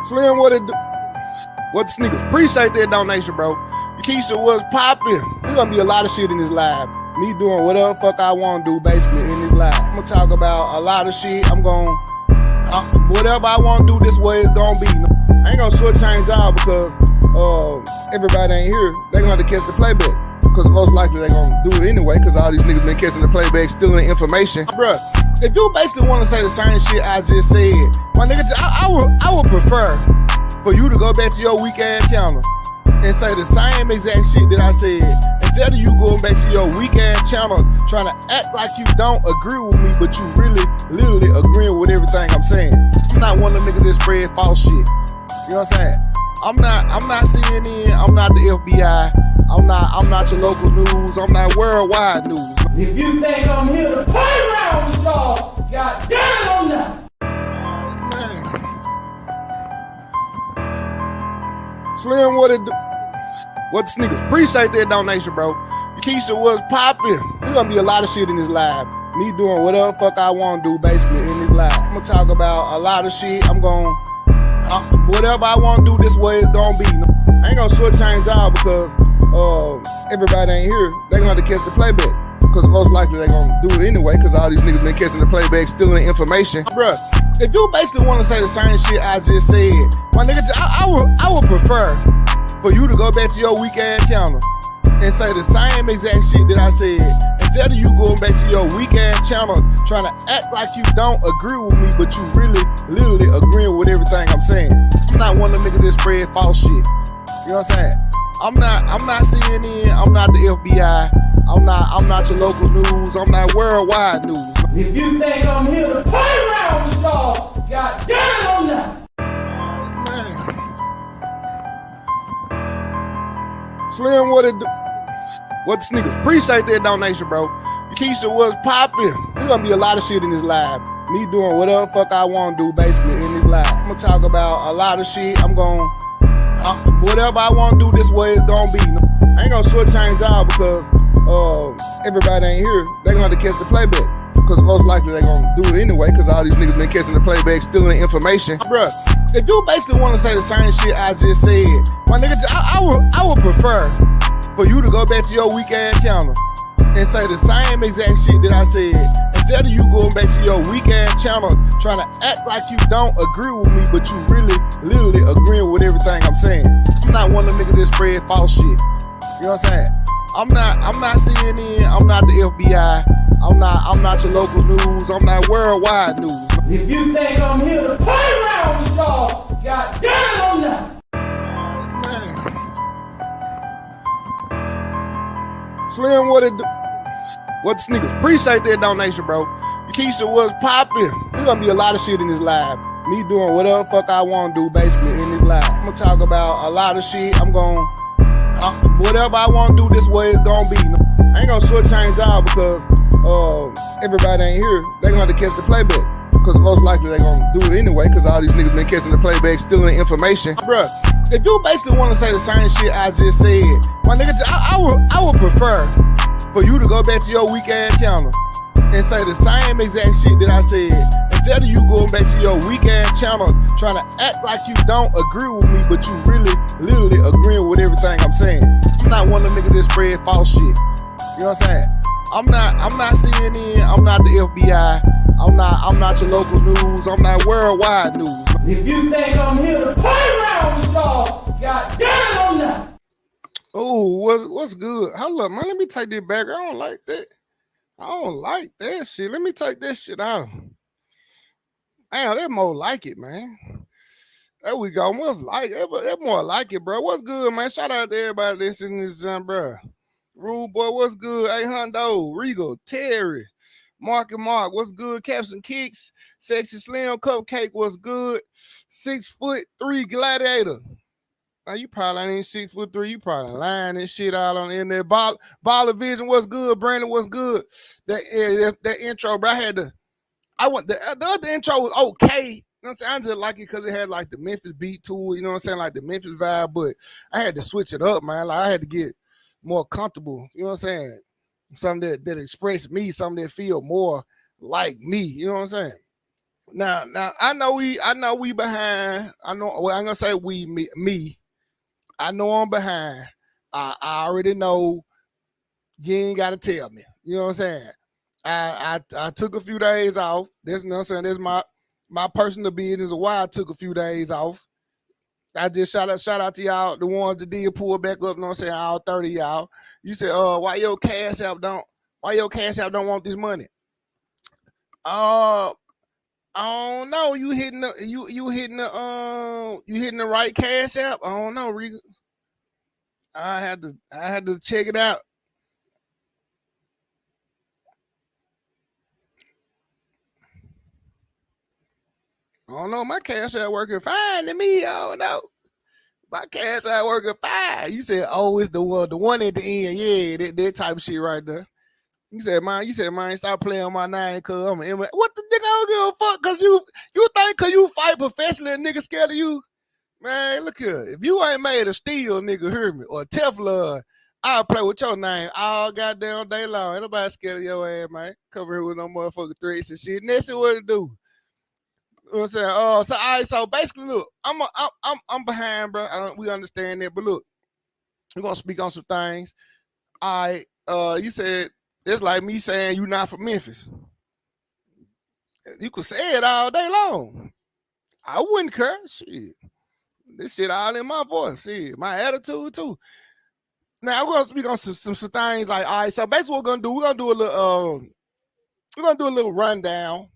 Slim, what it do? What the sneakers? Appreciate that donation, bro. Keisha was popping. There's gonna be a lot of shit in this live. Me doing whatever the fuck I want to do, basically, in this live. I'm gonna talk about a lot of shit. I'm gonna whatever I want to do, this way it's gonna be. I ain't gonna shortchange out because everybody ain't here. They gonna have to catch the playback. Because most likely they're gonna do it anyway, because all these niggas been catching the playback, stealing information. Bruh, if you basically want to say the same shit I just said, my nigga, I would prefer for you to go back to your weak ass channel and say the same exact shit that I said, instead of you going back to your weak ass channel trying to act like you don't agree with me, but you really, literally agreeing with everything I'm saying. I'm not one of them niggas that spread false shit. You know what I'm saying? I'm not CNN, I'm not the FBI, I'm not your local news, I'm not worldwide news. If you think I'm here to play around with y'all, god damn it, I'm not. Slim, what it do? What the sneakers? Appreciate that donation, bro. Keisha was popping. There's gonna be a lot of shit in this live. Me doing whatever the fuck I want to do, basically, in this live. I'm gonna talk about a lot of shit. I'm gonna whatever I want to do, this way it's gonna be. I ain't gonna shortchange out because everybody ain't here. They gonna have to catch the playback. Because most likely they gonna do it anyway, because all these niggas been catching the playback, stealing information. Bruh, if you basically want to say the same shit I just said, my nigga, I would prefer for you to go back to your weak ass channel and say the same exact shit that I said, instead of you going back to your weak ass channel trying to act like you don't agree with me, but you really, literally agreeing with everything I'm saying. I'm not one of them niggas that spread false shit. You know what I'm saying? I'm not CNN, I'm not the FBI, I'm not your local news, I'm not worldwide news. If you think I'm here to play around with y'all, god damn it, I'm not. Slim, what it do? What the sneakers? Appreciate that donation, bro. Keisha was popping. There's gonna be a lot of shit in this live. Me doing whatever the fuck I want to do, basically, in this live. I'm gonna talk about a lot of shit. I'm gonna whatever I want to do, this way it's gonna be. I ain't gonna shortchange out because everybody ain't here. They gonna have to catch the playback. Because most likely they gonna do it anyway, because all these niggas been catching the playback, stealing information. Bruh, if you basically want to say the same shit I just said, my nigga, I would prefer for you to go back to your weak ass channel and say the same exact shit that I said, instead of you going back to your weak ass channel trying to act like you don't agree with me, but you really, literally agreeing with everything I'm saying. I'm not one of them niggas that spread false shit. You know what I'm saying? I'm not CNN, I'm not the FBI, I'm not your local news, I'm not worldwide news. If you think I'm here to play around with y'all, god damn it, I'm not. Slim, what it do? What the sneakers? Appreciate that donation, bro. Keisha was popping. There's gonna be a lot of shit in this live. Me doing whatever the fuck I want to do, basically, in this live. I'm gonna talk about a lot of shit. I'm gonna whatever I want to do, this way it's gonna be. I ain't gonna shortchange out because everybody ain't here. They gonna have to catch the playback. Because most likely they gonna do it anyway, because all these niggas been catching the playback, stealing information. Bruh, if you basically want to say the same shit I just said, my nigga, I would prefer for you to go back to your weak ass channel and say the same exact shit that I said, instead of you going back to your weak ass channel trying to act like you don't agree with me, but you really, literally agreeing with everything I'm saying. I'm not one of them niggas that spread false shit. You know what I'm saying? I'm not CNN, I'm not the FBI, I'm not your local news, I'm not worldwide news. If you think I'm here to play around with y'all, god damn it, I'm not. Oh, what's good? Hold up, man. Let me take this back. I don't like that. I don't like that shit. Let me take that shit out. Damn, that more like it, man. There we go. What's like it? That more like it, bro. What's good, man? Shout out to everybody that's in this jump, bro. Rude Boy, what's good? Hey, Hundo, Regal, Terry, Mark and Mark, what's good? Caps and Kicks, Sexy Slim, Cupcake, what's good? 6'3" Gladiator. Now, you probably ain't 6'3". You probably lying this shit out on in there. Baller Vision, what's good? Brandon, what's good? That intro, bro. The other intro was okay. You know what I'm saying? I just like it because it had like the Memphis beat to it. You know what I'm saying? Like the Memphis vibe, but I had to switch it up, man. Like I had to get more comfortable. You know what I'm saying? Something that express me, something that feel more like me. You know what I'm saying? Now I know we behind. I know. Well, I'm gonna say we me. I know I'm behind. I already know. You ain't gotta tell me. You know what I'm saying? I took a few days off. That's, you know what I'm saying. That's my personal business of why I took a few days off. I just shout out to y'all, the ones that did pull back up, you know what I'm saying, all 30 y'all. You said, why your cash app don't want this money? I don't know. You hitting the right cash app? I don't know, Riga. I had to check it out. I don't know. My cash app working fine to me. I don't know. My cash app working fine. You said, oh, it's the one at the end. Yeah, that type of shit right there. You said, man, stop playing on my name, cuz I'm an MMA. What the nigga? I don't give a fuck, cause you think cause you fight professionally and nigga scared of you? Man, look here. If you ain't made of steel, nigga, hear me, or Teflon, I'll play with your name all goddamn day long. Ain't nobody scared of your ass, man. Cover here with no motherfucking threats and shit. And that's what it do. You know what I'm saying? So all right, so basically, look, I'm behind, bro. We understand that, but look, we're gonna speak on some things. All right, you said it's like me saying you not from Memphis. You could say it all day long. I wouldn't care. Shit. This shit all in my voice. Shit. My attitude too. Now we're gonna speak on some things like, all right, so basically what we're gonna do a little rundown.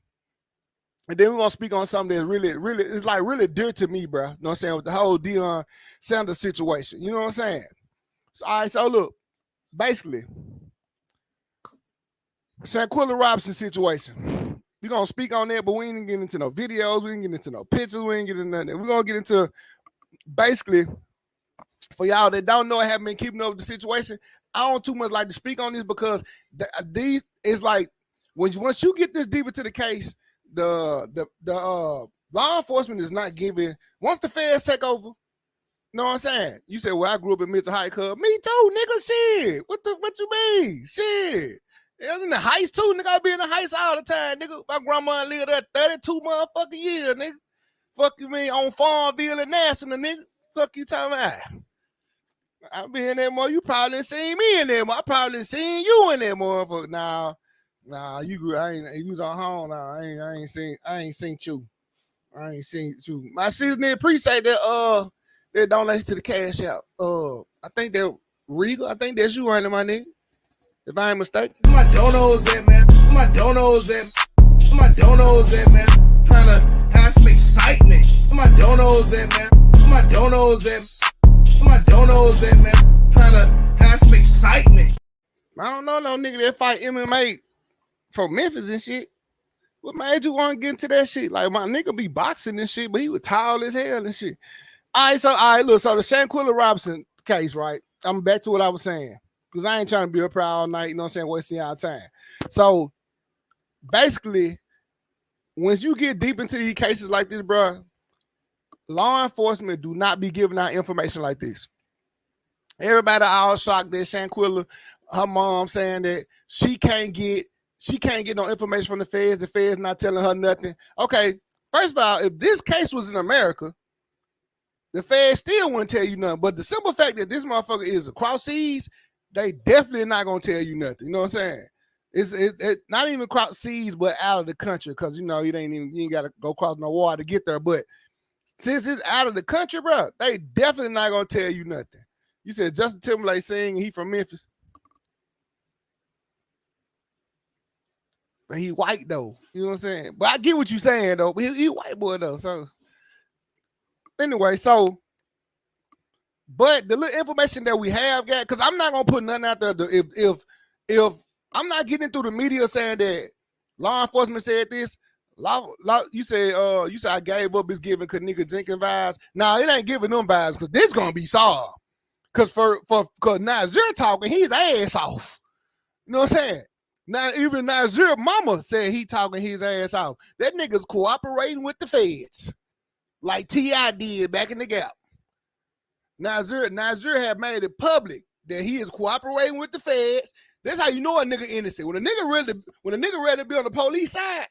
And then we're gonna speak on something that's really, it's like really dear to me, bro. You know what I'm saying? With the whole Deion Sanders situation. You know what I'm saying? So, all right, so look, basically, Shanquella Robinson situation. We're gonna speak on that, but we ain't get into no videos, we ain't get into no pictures, we ain't get into nothing. We're gonna get into basically, for y'all that don't know, I haven't been keeping up with the situation. I don't too much like to speak on this because these is like once you get this deep into the case, the law enforcement is not giving. Once the feds take over, know what I'm saying? You say, well, I grew up in Mitchell High Club. Me too, nigga. Shit. What you mean? Shit. In the heights too, nigga. I be in the heights all the time, nigga. My grandma lived there 32 motherfucking years, nigga. Fuck you mean on Farmville and National, nigga. Fuck you talking about? I be in that motherfucker. You probably didn't see me in there. I probably didn't see you in there, motherfucker. Nah, you grew. You was on home. Nah, I ain't seen you. I ain't seen you. My sister didn't appreciate that. That donation to the cash out. I think that Regal. I think that's you running my nigga. If I ain't mistaken. My donos there, man. My donos there. My donos there, man. Trying to have some excitement. My donos there, man. My donos there. My donos there, man. Trying to have some excitement. I don't know no nigga that fight MMA from Memphis and shit. What made you want to get into that shit? Like my nigga be boxing and shit, but he was tall as hell and shit. All right, look, so the Shanquella Robinson case, right? I'm back to what I was saying. Because I ain't trying to be up here all night, you know what I'm saying, wasting our time. So basically, once you get deep into these cases like this, bro, law enforcement do not be giving out information like this. Everybody all shocked that Shanquella, her mom saying that she can't get no information from the feds not telling her nothing. Okay, first of all, if this case was in America, the feds still wouldn't tell you nothing. But the simple fact that this motherfucker is across seas, they definitely not gonna tell you nothing. You know what I'm saying? It's not even across seas, but out of the country, because you ain't gotta go cross no water to get there. But since it's out of the country, bro, they definitely not gonna tell you nothing. You said Justin Timberlake saying he from Memphis, but he white though. You know what I'm saying? But I get what you saying though. But he white boy though. So anyway, but the little information that we have got, because I'm not gonna put nothing out there. If I'm not getting through the media saying that law enforcement said this, you say I gave up his giving because nigga Jenkins vibes. Nah, it ain't giving them vibes because this gonna be solved. Cause cause Nazir talking, he's ass off. You know what I'm saying? Now even Nazir mama said he talking his ass off. That nigga's cooperating with the feds, like T.I. did back in the Gap. Nazir have made it public that he is cooperating with the feds. That's how you know a nigga innocent. When a nigga ready to be on the police side,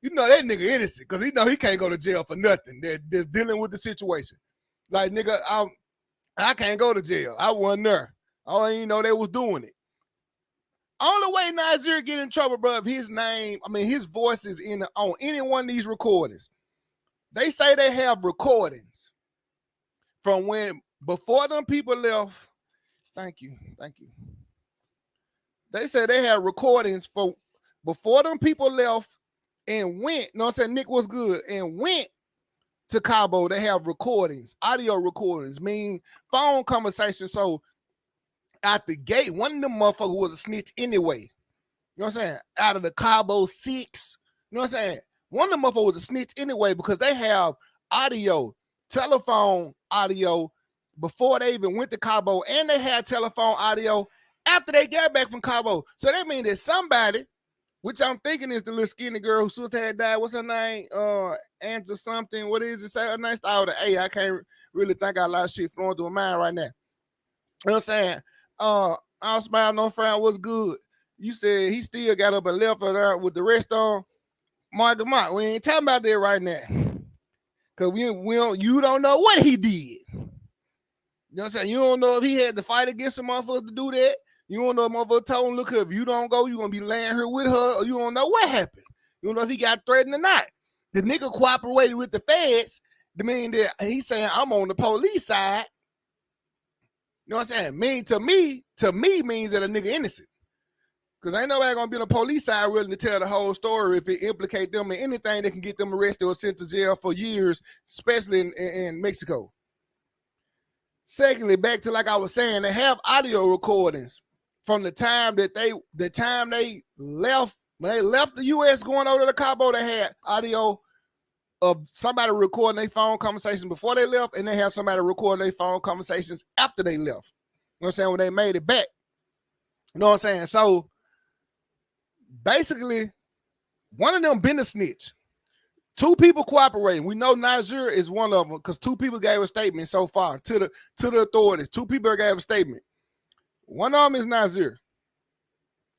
You know that nigga innocent because he know he can't go to jail for nothing. They're dealing with the situation. Like, nigga, I can't go to jail. I wasn't there. I didn't even know they was doing it. Only way Nasir get in trouble, bro, if his name, his voice is on any one of these recordings. They say they have recordings from when, before them people left. Thank you. They said they had recordings for before them people left and went, you know what I'm saying, Nick was good, and went to Cabo. They have recordings, audio recordings, mean phone conversations. So out the gate, one of them motherfuckers was a snitch anyway. You know what I'm saying? Out of the Cabo 6, you know what I'm saying? One of them motherfuckers was a snitch anyway because they have audio, telephone audio before they even went to Cabo, and they had telephone audio after they got back from Cabo. So that means that somebody, which I'm thinking is the little skinny girl whose sister had died. What's her name? Angela something. What is it? Say her name started with an A. I can't really think of a lot of shit flowing through my mind right now. You know what I'm saying? I'll smile, no frown, what's good? You said he still got up and left her there with the rest on. Mark, we ain't talking about that right now. Cause you don't know what he did. You know what I'm saying? You don't know if he had to fight against some motherfuckers to do that. You don't know if motherfucker told him, look, if you don't go, you're gonna be laying here with her, or you don't know what happened. You don't know if he got threatened or not. The nigga cooperated with the feds to mean that he's saying I'm on the police side. You know what I'm saying? To me means that a nigga innocent. Because ain't nobody gonna be on the police side willing to tell the whole story if it implicate them in anything that can get them arrested or sent to jail for years, especially in Mexico. Secondly, back to like I was saying, they have audio recordings from the time they left, when they left the U.S. going over to Cabo. They had audio of somebody recording their phone conversations before they left, and they have somebody recording their phone conversations after they left. You know what I'm saying? When they made it back. You know what I'm saying? So basically, one of them been a snitch. Two people cooperating. We know Nasir is one of them because two people gave a statement so far to the authorities. Two people gave a statement. One of them is Nasir.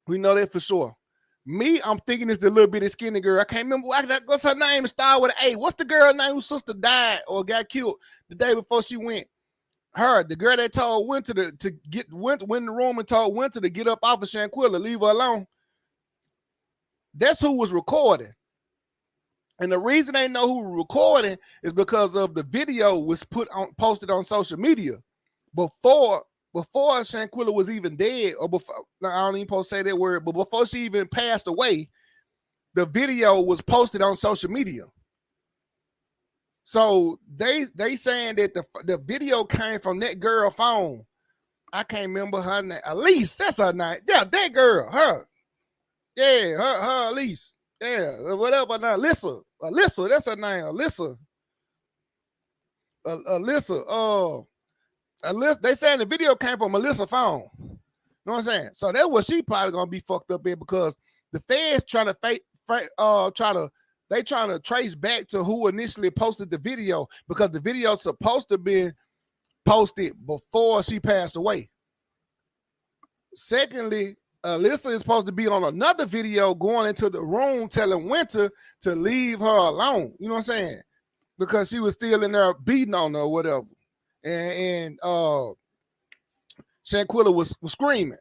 We know that for sure. Me, I'm thinking it's the little bitty skinny girl. I can't remember what's her name. It started with an A. What's the girl name whose sister died or got killed the day before she went? Her, the girl that told Winter went in the room and told Winter to get up off of Shanquella, leave her alone. That's who was recording. And the reason they know who was recording is because of the video was posted on social media before Shanquella was even dead, or before, I don't even supposed to say that word, but before she even passed away, the video was posted on social media. So they saying that the video came from that girl phone. I can't remember her name. Elise, that's her name. Yeah, that girl, her. Yeah, her Elise. Yeah, whatever. Now, Alyssa, that's her name. Alyssa. They saying the video came from Alyssa's phone. You know what I'm saying? So that's what she probably gonna be fucked up in, because the feds trying to trace back to who initially posted the video, because the video supposed to be posted before she passed away. Secondly, Alyssa is supposed to be on another video going into the room telling Winter to leave her alone. You know what I'm saying? Because she was still in there beating on her or whatever. And Shanquella was screaming.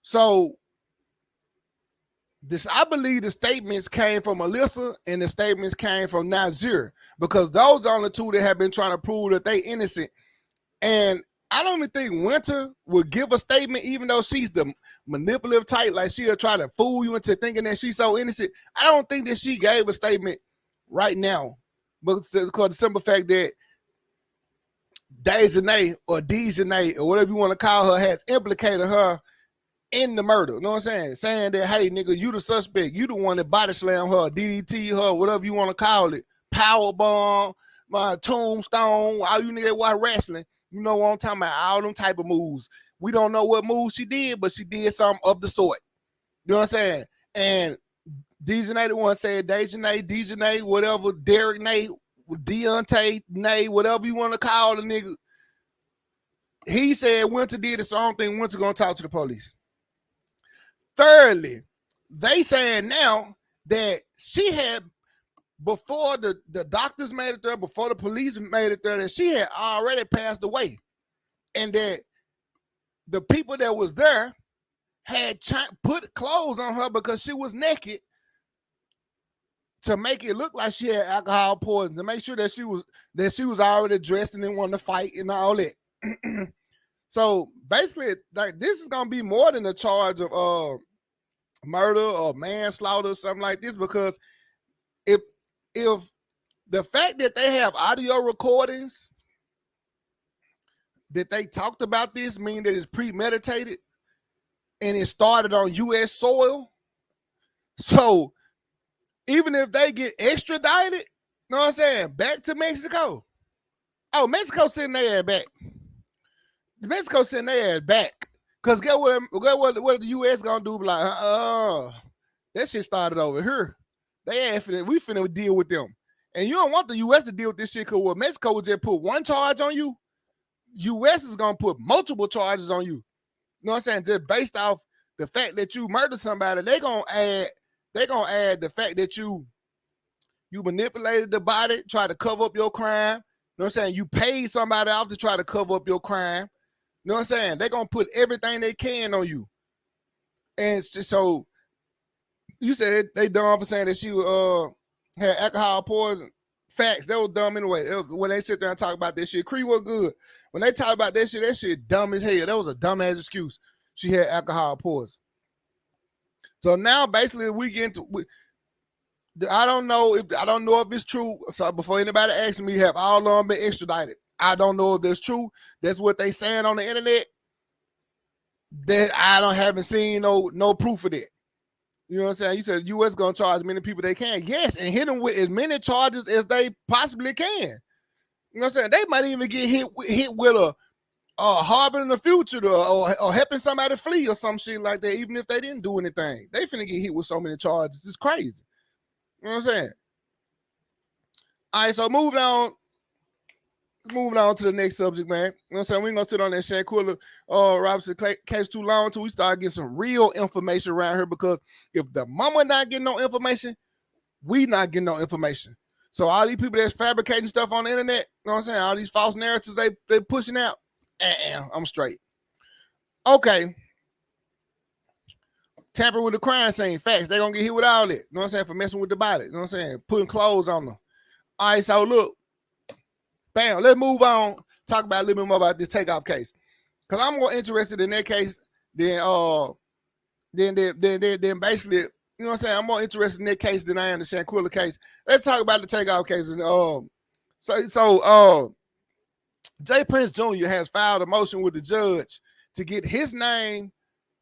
So I believe the statements came from Alyssa and the statements came from Nasir, because those are the two that have been trying to prove that they innocent. And I don't even think Winter would give a statement, even though she's the manipulative type, like she'll try to fool you into thinking that she's so innocent. I don't think that she gave a statement right now, because the simple fact that Dejanay or Dejanay or whatever you want to call her has implicated her in the murder. You know what I'm saying? Saying that, hey, nigga, you the suspect. You the one that body slammed her, DDT her, whatever you want to call it. Power bomb, my tombstone, all you niggas watch wrestling. You know what I'm talking about? All them type of moves. We don't know what moves she did, but she did something of the sort. You know what I'm saying? And Dejanay the one said, Dejanay, whatever, Derek Nate, Deontay Nay, whatever you want to call the nigga. He said Winter did it, so I don't think Winter gonna talk to the police. Thirdly, they saying now that she had, before the doctors made it there, before the police made it there, that she had already passed away. And that the people that was there had put clothes on her because she was naked to make it look like she had alcohol poisoning, to make sure that she was already dressed and didn't want to fight and all that. So basically, like, this is gonna be more than a charge of murder or manslaughter or something like this, because if the fact that they have audio recordings that they talked about this mean that it's premeditated and it started on U.S. soil. So even if they get extradited, you know what I'm saying, back to Mexico. Oh, Mexico sending their ass back. Mexico sending their ass back. Because get what the U.S. gonna do? Be like, that shit started over here. We finna deal with them. And you don't want the U.S. to deal with this shit, because what Mexico would just put one charge on you, U.S. is gonna put multiple charges on you. You know what I'm saying? Just based off the fact that you murdered somebody, they gonna add the fact that you manipulated the body, try to cover up your crime. You know what I'm saying? You paid somebody off to try to cover up your crime. You know what I'm saying? They're gonna put everything they can on you. And so you said they dumb for saying that she had alcohol poison. Facts, they were dumb anyway. When they sit there and talk about this shit, Cree was good. When they talk about that shit dumb as hell. That was a dumbass excuse. She had alcohol poison. So now basically we get into, I don't know if it's true. So before anybody asks me, have all of them been extradited? I don't know if that's true. That's what they saying on the internet. That I haven't seen no proof of that. You know what I'm saying? You said U.S. gonna charge as many people they can. Yes, and hit them with as many charges as they possibly can. You know what I'm saying? They might even get hit with a harboring the future or helping somebody flee or some shit like that, even if they didn't do anything. They finna get hit with so many charges. It's crazy. You know what I'm saying? All right, so moving on to the next subject, man. You know what I'm saying? We ain't gonna sit on that Shanquella Robinson case too long until we start getting some real information around here, because if the mama not getting no information, we not getting no information. So all these people that's fabricating stuff on the internet, you know what I'm saying? All these false narratives they pushing out, I'm straight. Okay. Tamper with the crime scene, facts. They gonna get hit with all that. You know what I'm saying? For messing with the body. You know what I'm saying? Putting clothes on them. All right, so look. Bam, let's move on. Talk about a little bit more about this Takeoff case. Because I'm more interested in that case than basically, you know what I'm saying? I'm more interested in that case than I am the Shanquella case. Let's talk about the Takeoff case. And Jay Prince Jr. has filed a motion with the judge to get his name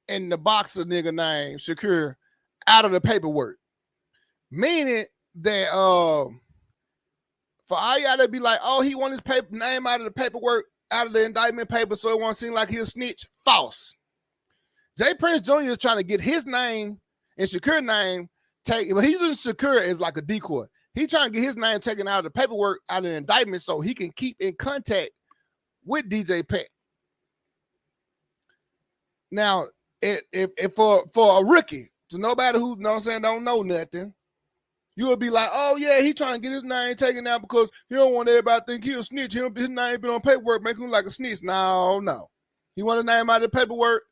and the boxer nigga name, Shakur, out of the paperwork. Meaning that for all y'all to be like, oh, he want his name out of the paperwork, out of the indictment paper, so it won't seem like he's a snitch. False. Jay Prince Jr. is trying to get his name and Shakur's name taken, but he's using Shakur as like a decoy. He's trying to get his name taken out of the paperwork, out of the indictment, so he can keep in contact with DJ Pat. Now, if for a rookie, to nobody who, you know what I'm saying, don't know nothing, you would be like, oh, yeah, he trying to get his name taken out because he don't want everybody to think he a snitch. His name been on paperwork, making him like a snitch. No. He want his name out of the paperwork.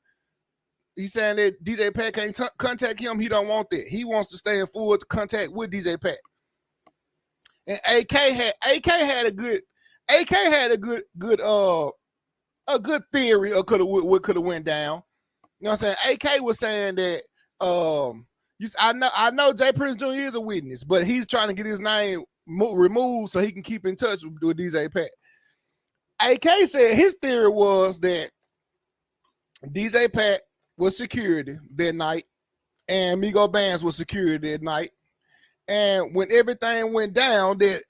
He's saying that DJ Pat can't contact him. He don't want that. He wants to stay in full contact with DJ Pat. And AK had a good theory of what could have went down. You know what I'm saying? AK was saying that I know Jay Prince Jr. is a witness, but he's trying to get his name removed so he can keep in touch with DJ Pat. AK said his theory was that DJ Pat was security that night and Migo Bands was security that night. And when everything went down, that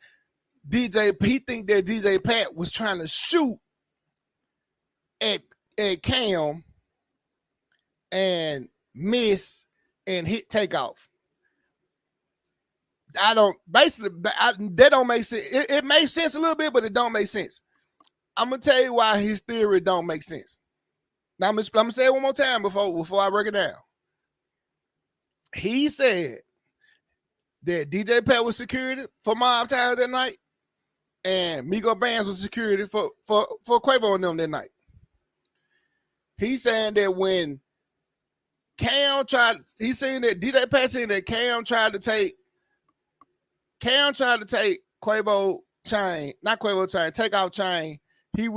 he think that DJ Pat was trying to shoot at Cam and miss and hit Takeoff. That don't make sense. It makes sense a little bit, but it don't make sense. I'm gonna tell you why his theory don't make sense. Now I'm gonna say it one more time before I break it down. He said that DJ Pat was security for Mob Ties that night, and Migo Bands was security for Quavo and them that night. He's saying that when he's saying that DJ Pat saying that Cam tried to take Quavo chain, not Quavo chain, Takeoff chain. He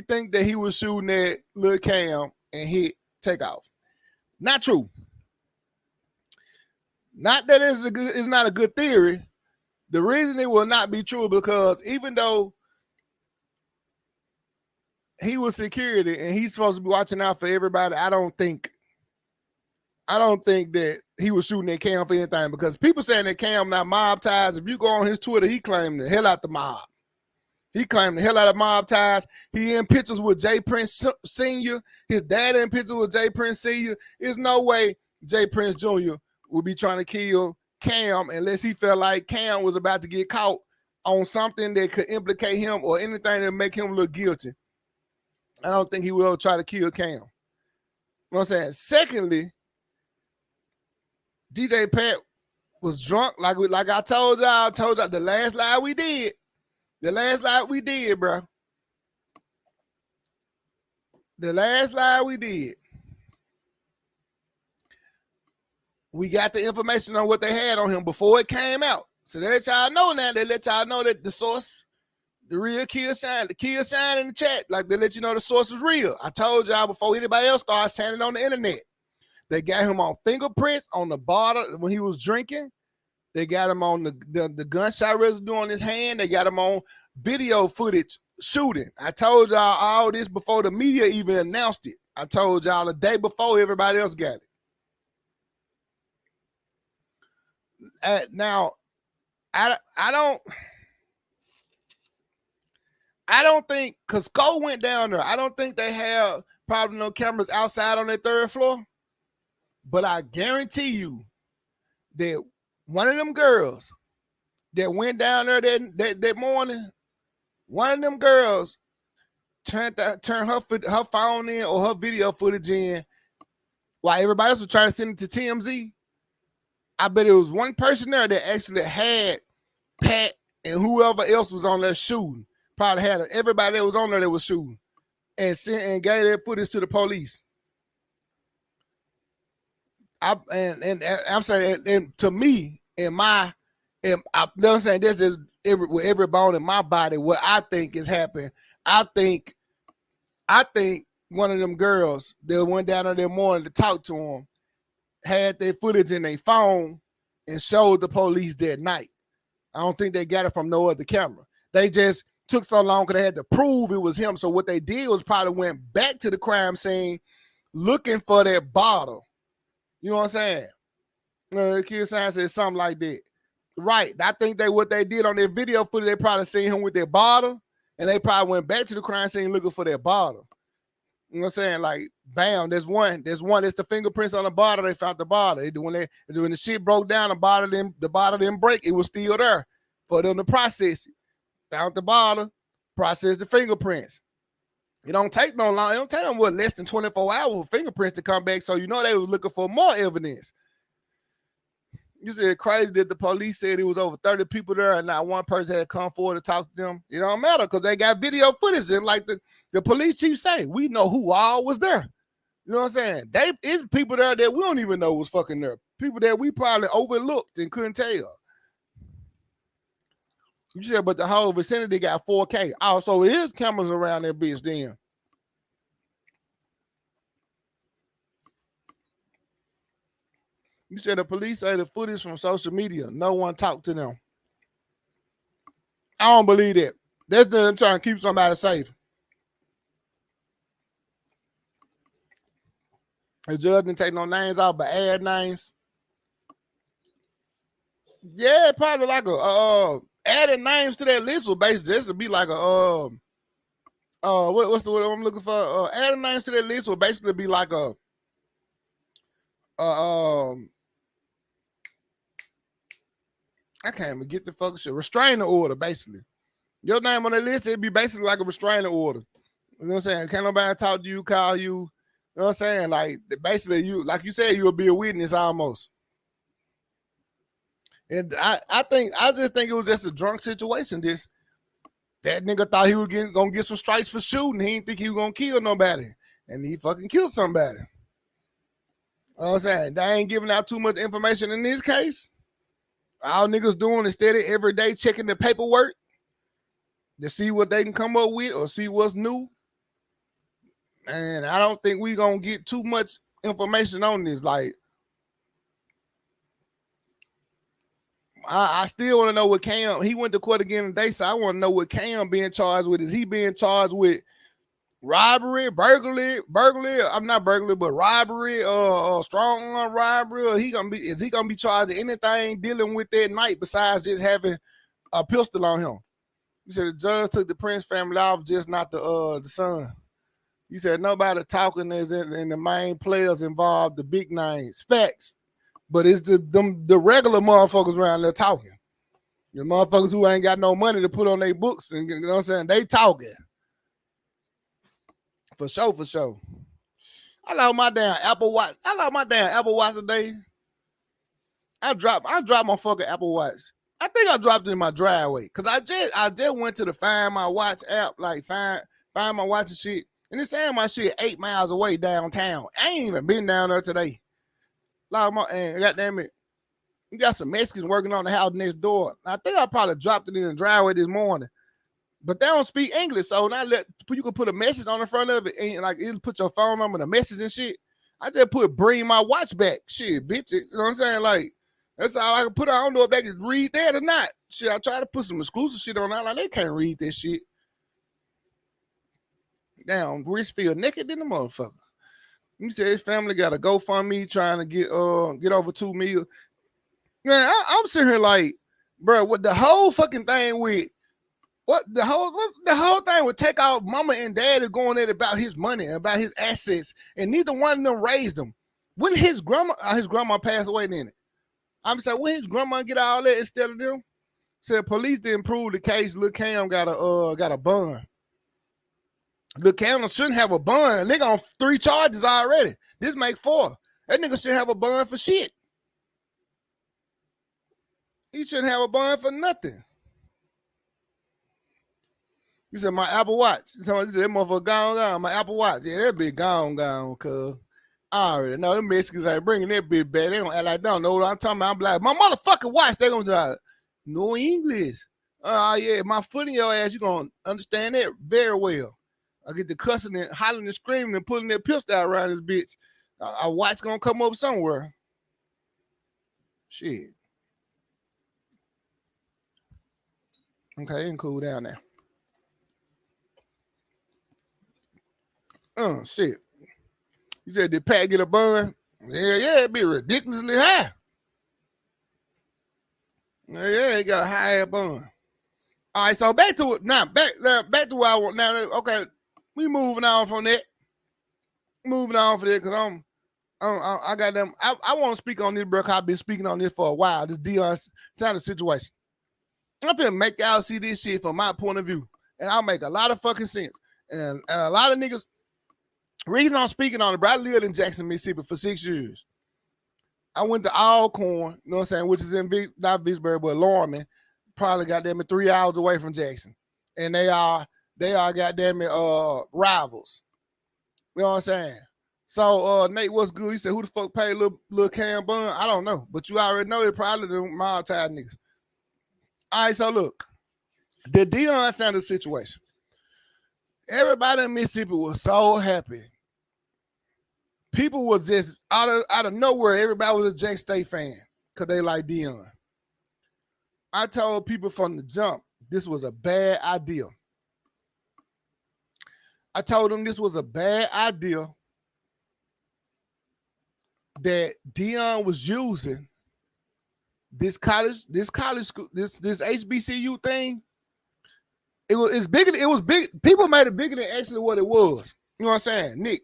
think that he was shooting at Lil Cam and hit Takeoff. Not true. Not that it's not a good theory. The reason it will not be true because even though he was security and he's supposed to be watching out for everybody, I don't think that he was shooting at Cam for anything because people saying that Cam not Mob Ties. If you go on his Twitter, he claimed the hell out the mob. He claimed the hell out of Mob Ties. He in pictures with Jay Prince Sr. His dad in pictures with Jay Prince Sr. There's no way Jay Prince Jr. would be trying to kill Cam unless he felt like Cam was about to get caught on something that could implicate him or anything that make him look guilty. I don't think he will try to kill Cam. You know what I'm saying? Secondly, DJ Pat was drunk like I told y'all the last live we did. The last live we did, bro. The last live we did. We got the information on what they had on him before it came out. So they let y'all know now. They let y'all know that the source, the real Kill Shine, the Kill Shine in the chat. Like they let you know the source is real. I told y'all before anybody else started saying it on the internet. They got him on fingerprints on the bottle when he was drinking. They got him on the gunshot residue on his hand. They got him on video footage shooting. I told y'all all this before the media even announced it. I told y'all the day before everybody else got it. Now, I don't think, because Cole went down there, I don't think they have probably no cameras outside on that third floor. But I guarantee you that one of them girls that went down there that morning, one of them girls turned her phone in or her video footage in while everybody else was trying to send it to TMZ. I bet it was one person there that actually had Pat and whoever else was on there shooting. Probably had everybody that was on there that was shooting and sent and gave that footage to the police. I'm saying, and to me, I'm saying this is with every bone in my body. What I think is happening. I think one of them girls that went down there that morning to talk to him had their footage in their phone and showed the police that night. I don't think they got it from no other camera. They just took so long because they had to prove it was him. So what they did was probably went back to the crime scene looking for that bottle. You know what I'm saying? Kill Sign said something like that. Right. I think what they did on their video footage, they probably seen him with their bottle, and they probably went back to the crime scene looking for their bottle. You know what I'm saying? Like, bam, there's one. There's the fingerprints on the bottle. They found the bottle. When the shit broke down, the bottle didn't break. It was still there for them to process it. Found the bottle, processed the fingerprints. It don't take no long. It don't take them less than 24 hours for fingerprints to come back. So you know they were looking for more evidence. You said crazy that the police said it was over 30 people there and not one person had come forward to talk to them. It don't matter because they got video footage. And like the police chief say, we know who all was there. You know what I'm saying? It's people there that we don't even know was fucking there. People that we probably overlooked and couldn't tell. You said, but the whole vicinity got 4K. Oh, so it is cameras around that bitch then. You said the police say the footage from social media. No one talked to them. I don't believe that. That's them trying to keep somebody safe. The judge didn't take no names out, but add names. Yeah, probably like adding names to that list will basically just be like what's the word I'm looking for? Adding names to that list will basically be like I can't even get the fucking shit. Restraining order, basically. Your name on the list, it'd be basically like a restraining order. You know what I'm saying? Can't nobody talk to you, call you. You know what I'm saying? Like, basically, you, like you said, you'll be a witness almost. And I just think it was just a drunk situation. That nigga thought he was gonna get some stripes for shooting. He didn't think he was gonna kill nobody. And he fucking killed somebody. You know what I'm saying? They ain't giving out too much information in this case. All niggas doing is steady every day checking the paperwork to see what they can come up with or see what's new. And I don't think we gonna get too much information on this. Like, I still want to know what Cam. He went to court again today, so I want to know what Cam being charged with. Is he being charged with robbery, burglary? I'm not burglary, but robbery, strong arm robbery. Or is he gonna be charged with anything dealing with that night besides just having a pistol on him? He said the judge took the Prince family off, just not the son. He said nobody talking is in the main players involved, the big names. Facts. But it's the regular motherfuckers around there talking. The motherfuckers who ain't got no money to put on their books, and you know what I'm saying? They talking. For sure. I lost my damn Apple Watch. Today. I dropped my fucking Apple Watch. I think I dropped it in my driveway. Cause I just went to the Find My Watch app, like find my watch and shit. And it's saying my shit 8 miles away downtown. I ain't even been down there today. Goddamn it. You got some Mexicans working on the house next door. I think I probably dropped it in the driveway this morning. But they don't speak English, so now you can put a message on the front of it, and like it'll put your phone number and a message and shit. I just put bring my watch back. Shit, bitch. You know what I'm saying? Like, that's all I can put. I don't know if they can read that or not. Shit, I try to put some exclusive shit on that. Like, they can't read this shit. Damn, Rich feel naked in the motherfucker. You say his family got a GoFundMe trying to get over $2 million. Man, I'm sitting here like, bro, what the whole fucking thing with the whole thing with Takeoff mama and daddy going at about his money, about his assets, and neither one of them raised him. When his grandma passed away, then I'm saying, when his grandma get all that instead of them? Said police didn't prove the case. Lil Cam got a bond. Lil Cam shouldn't have a bond. Nigga on 3 charges already. This make 4. That nigga shouldn't have a bond for shit. He shouldn't have a bond for nothing. You said my Apple Watch. Somebody said that motherfucker gone. My Apple Watch. Yeah, that bitch gone, cuz. I already know them Mexicans ain't bringing that bitch back. They gonna act like they don't know what I'm talking about. I'm like, my motherfucking watch, they gonna do no English. Yeah, my foot in your ass, you gonna understand that very well. I get the cussing and hollering and screaming and pulling that pistol out around this bitch. A watch gonna come up somewhere. Shit. Okay, and cool down there. Shit. You said, did Pat get a bun? Yeah, it'd be ridiculously high. Yeah, he got a high bun. All right, so back to it now. Back to what I want now. Okay, we moving on from that. Because I got them. I want to speak on this, bro. I've been speaking on this for a while. This Deion Sanders situation. I'm finna make y'all see this shit from my point of view, and I'll make a lot of fucking sense. And a lot of niggas. Reason I'm speaking on it, bro, I lived in Jackson, Mississippi for 6 years. I went to Alcorn, you know what I'm saying, which is in not Vicksburg, but Lorman. Probably got them 3 hours away from Jackson. And they are goddamn it rivals. You know what I'm saying? So Nate, what's good? He said, who the fuck paid Lil Cam Bun? I don't know. But you already know it probably the mild-tied niggas. All right, so look. The Deion Sanders situation. Everybody in Mississippi was so happy. People was just out of nowhere. Everybody was a Jack State fan because they like Deion. I told people from the jump this was a bad idea. I told them this was a bad idea that Deion was using this college school, this HBCU thing. It's bigger. It was big. People made it bigger than actually what it was. You know what I'm saying? Nick,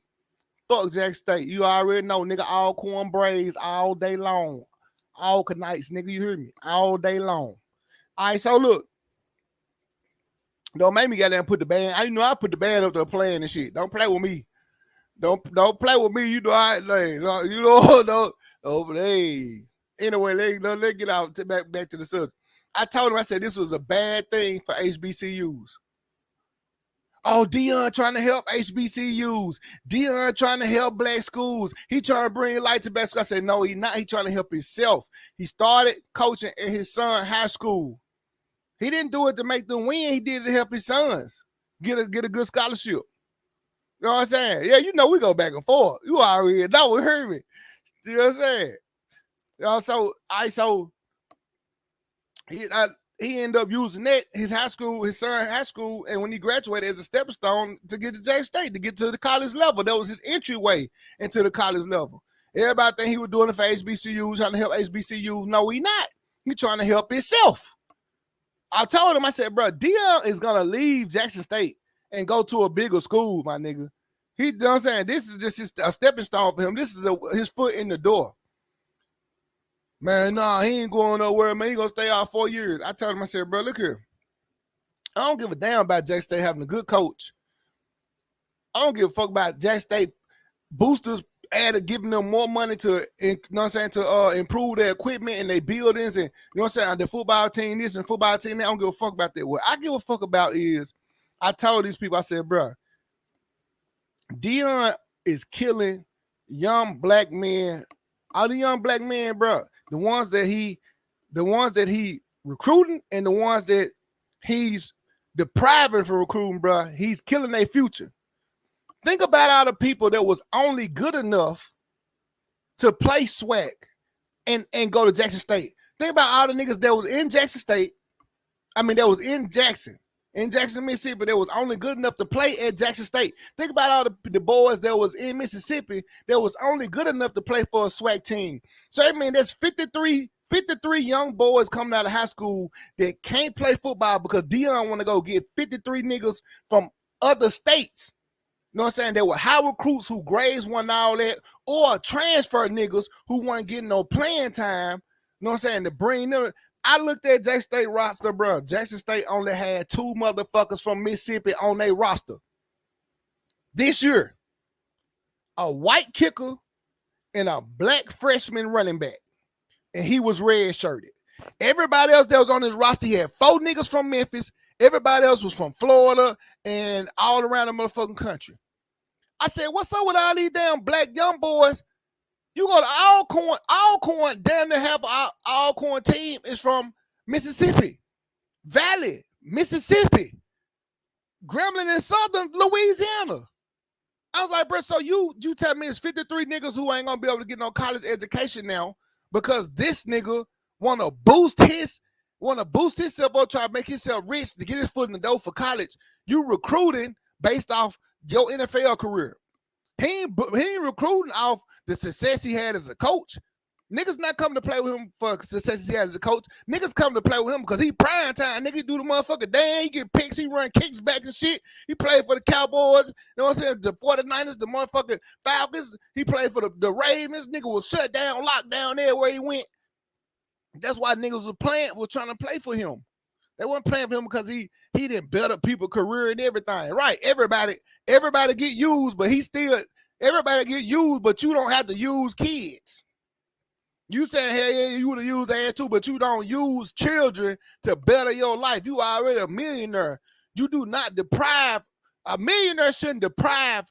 fuck Jack State. You already know, nigga, all corn braids all day long. All nights, nigga, you hear me? All day long. All right, so look. Don't make me get there and put the band. I put the band up there playing and shit. Don't play with me. Don't play with me. You know I like. You know, over there. Anyway, let's get out back to the subject. I told him, I said, this was a bad thing for HBCUs. Oh, Deion trying to help HBCUs. Deion trying to help black schools. He trying to bring light to black schools. I said, no, he not. He trying to help himself. He started coaching at his son's high school. He didn't do it to make them win. He did it to help his sons get a good scholarship. You know what I'm saying? Yeah, you know we go back and forth. You already know, you heard me. You know what I'm saying? You know, so he ended up using that, his son's high school, and when he graduated as a stepping stone to get to Jackson State, to get to the college level. That was his entryway into the college level. Everybody think he was doing it for HBCUs, trying to help HBCUs. No, he not. He trying to help himself. I told him, I said, bro, Deion is going to leave Jackson State and go to a bigger school, my nigga. You know what I'm saying? This is just a stepping stone for him. This is his foot in the door. Man, nah, he ain't going nowhere, man. He going to stay out 4 years. I told him, I said, bro, look here. I don't give a damn about Jackson State having a good coach. I don't give a fuck about Jackson State boosters giving them more money to, you know what I'm saying, to improve their equipment and their buildings and, you know what I'm saying, the football team this and football team that. I don't give a fuck about that. What I give a fuck about is, I told these people, I said, bro, Deion is killing young black men. All the young black men, bro, the ones that he recruiting and the ones that he's depriving for recruiting, bro, he's killing their future. Think about all the people that was only good enough to play swag and go to Jackson State. Think about all the niggas that was in Jackson State. I mean, that was in Jackson, Mississippi, that was only good enough to play at Jackson State. Think about all the boys that was in Mississippi that was only good enough to play for a swag team. So, I mean, there's 53 young boys coming out of high school that can't play football because Deion want to go get 53 niggas from other states. You know what I'm saying? There were high recruits who grades won all that, or transfer niggas who weren't getting no playing time. You know what I'm saying? To bring them. I looked at Jackson State roster, bro. Jackson State only had 2 motherfuckers from Mississippi on their roster this year. A white kicker and a black freshman running back. And he was red-shirted. Everybody else that was on his roster, he had 4 niggas from Memphis. Everybody else was from Florida and all around the motherfucking country. I said, what's up with all these damn black young boys? You go to Alcorn, damn near half of Alcorn team is from Mississippi. Valley, Mississippi. Grambling in Southern Louisiana. I was like, bro, so you tell me it's 53 niggas who ain't gonna be able to get no college education now because this nigga wanna boost himself up, try to make himself rich to get his foot in the door for college. You recruiting based off your NFL career. He ain't recruiting off the success he had as a coach. Niggas not coming to play with him for success he had as a coach. Niggas come to play with him because he prime time. Nigga do the motherfucker dance. He get picks. He run kicks back and shit. He played for the Cowboys. You know what I'm saying? The 49ers, the motherfucking Falcons. He played for the Ravens. Nigga was shut down, locked down everywhere he went. That's why niggas was trying to play for him. They weren't playing for him because he didn't build people's career and everything. Right. Everybody get used, but everybody get used, but you don't have to use kids. You saying, hell yeah, you would have used that too, but you don't use children to better your life. You already a millionaire. You do not deprive, a millionaire shouldn't deprive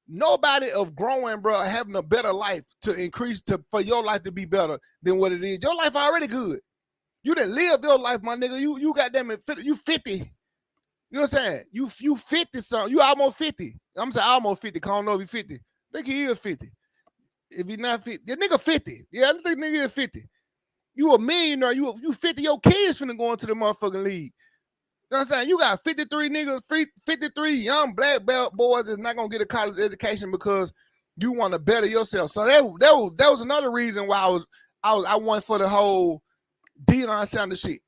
nobody of growing, bro, having a better life to increase for your life to be better than what it is. Your life already good. You done lived your life, my nigga. You goddamn it, you 50. You know what I'm saying? You 50 something. You almost 50. I'm saying almost 50. I don't know if he's 50. I think he is 50. If he's not 50, the nigga 50. Yeah, I think nigga is 50. You a millionaire. You 50. Your kids finna go into the motherfucking league. You know what I'm saying? You got 53 niggas, 53 young black belt boys that's not gonna get a college education because you want to better yourself. So that was another reason why I went for the whole Deion Sanders shit.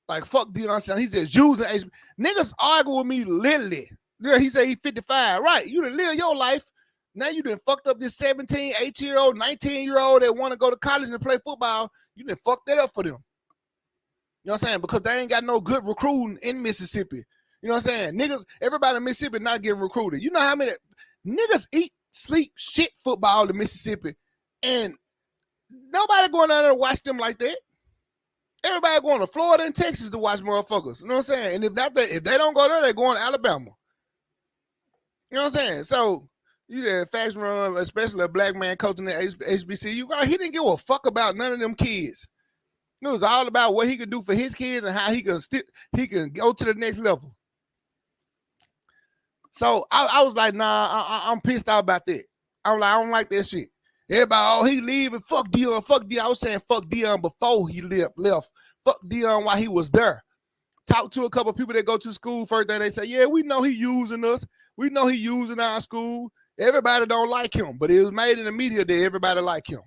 Like, fuck Deion Sanders. He's just using niggas argue with me literally. Yeah, he said he's 55. Right. You done live your life. Now you done fucked up this 17, 18-year-old, 19-year-old that want to go to college and play football. You done fucked that up for them. You know what I'm saying? Because they ain't got no good recruiting in Mississippi. You know what I'm saying? Niggas, everybody in Mississippi not getting recruited. You know how many niggas eat, sleep, shit football in Mississippi. And Nobody going down there to watch them like that. Everybody going to Florida and Texas to watch motherfuckers. You know what I'm saying? And if they don't go there, they're going to Alabama. You know what I'm saying? So you said Facts Run, especially a black man coaching the HBCU. He didn't give a fuck about none of them kids. It was all about what he could do for his kids and how he can go to the next level. So I was like, nah, I'm pissed off about that. I'm like, I don't like that shit. Everybody, he leaving. Fuck Deion. Fuck Deion. I was saying fuck Deion before he left. Fuck Deion while he was there. Talk to a couple of people that go to school first day. They say, yeah, we know he using us. We know he using our school. Everybody don't like him, but it was made in the media that everybody like him.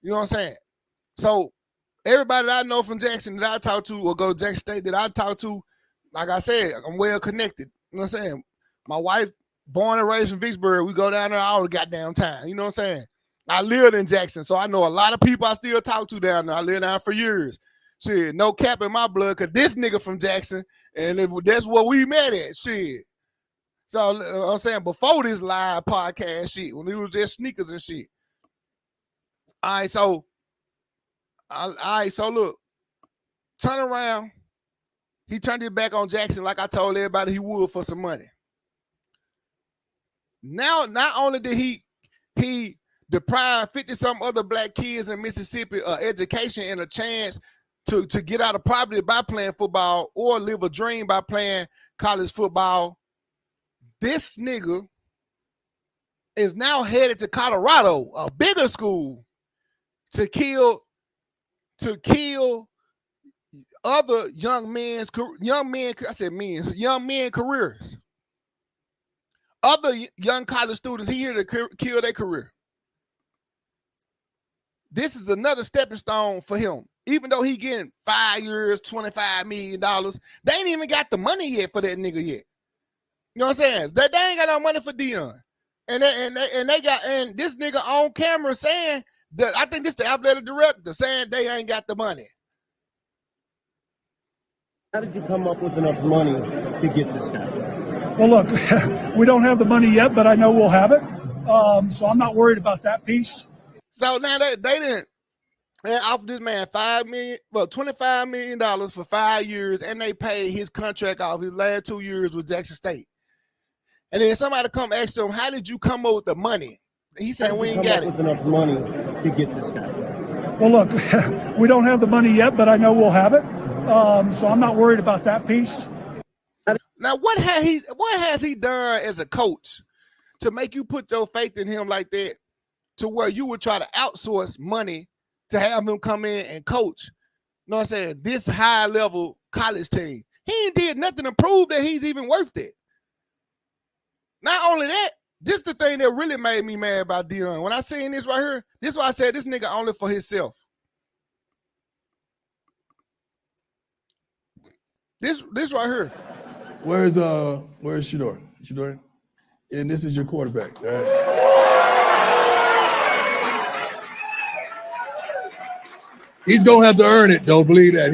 You know what I'm saying? So everybody that I know from Jackson that I talk to or go to Jackson State that I talk to, like I said, I'm well connected. You know what I'm saying? My wife, born and raised in Vicksburg, we go down there all the goddamn time. You know what I'm saying? I lived in Jackson, so I know a lot of people I still talk to down there. I lived down for years. Shit, no cap in my blood, because this nigga from Jackson, and that's what we met at. Shit. So I'm saying before this live podcast shit, when it was just sneakers and shit. All right, so look, turn around. He turned it back on Jackson like I told everybody he would for some money. Now, not only did he deprive 50-some other black kids in Mississippi of education and a chance to get out of poverty by playing football or live a dream by playing college football, this nigga is now headed to Colorado, a bigger school, to kill other young men careers. Other young college students here to kill their career. This is another stepping stone for him. Even though he getting 5 years, $25 million, they ain't even got the money yet for that nigga yet. You know what I'm saying? They ain't got no money for Deion. And this nigga on camera saying that, I think this the athletic director saying they ain't got the money. How did you come up with enough money to get this guy? Well, look, we don't have the money yet, but I know we'll have it. So I'm not worried about that piece. So now they didn't offer this man $25 million for 5 years, and they paid his contract off his last 2 years with Jackson State. And then somebody come ask him, how did you come up with the money? He said, we ain't got it. With enough money to get this guy. Well, look, we don't have the money yet, but I know we'll have it. So I'm not worried about that piece. Now, what has he done as a coach to make you put your faith in him like that, to where you would try to outsource money to have him come in and coach? You know what I'm saying? This high level college team. He ain't did nothing to prove that he's even worth it. Not only that, this is the thing that really made me mad about Deion. When I seen this right here, this is why I said this nigga only for himself. This right here. Where's Shador? Shador? And this is your quarterback, right? He's gonna have to earn it. Don't believe that.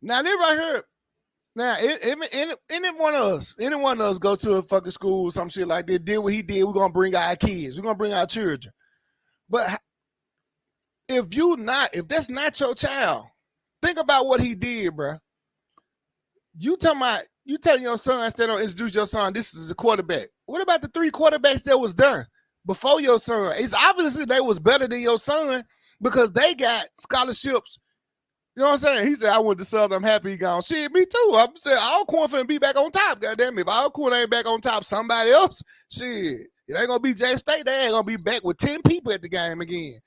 Now this right here. Now, any one of us go to a fucking school, some shit like that, did what he did, we're gonna bring our kids, we're gonna bring our children. But if that's not your child, think about what he did, bro. You telling your son, instead of introduce your son, this is a quarterback. What about the 3 quarterbacks that was there before your son? It's obviously they was better than your son because they got scholarships. You know what I'm saying? He said, I went to Southern, I'm happy he gone. Shit, me too. I'm saying Alcorn finna be back on top, goddamn. If Alcorn ain't back on top, somebody else, shit. It ain't gonna be Jackson State. They ain't gonna be back with 10 people at the game again.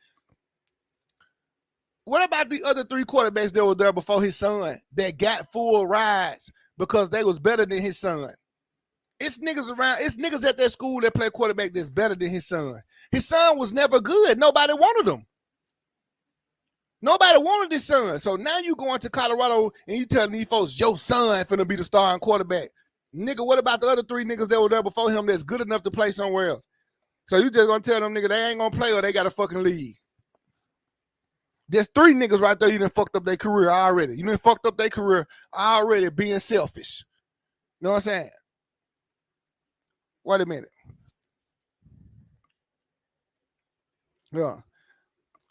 What about the other 3 quarterbacks that were there before his son that got full rides because they was better than his son? It's niggas around, it's niggas at that school that play quarterback that's better than his son. His son was never good. Nobody wanted him. Nobody wanted his son. So now you going to Colorado and you telling these folks, your son finna be the starting quarterback. Nigga, what about the other 3 niggas that were there before him that's good enough to play somewhere else? So you just gonna tell them nigga they ain't gonna play or they gotta fucking leave. There's 3 niggas right there you done fucked up their career already. You done fucked up their career already being selfish. You know what I'm saying? Wait a minute. Yeah.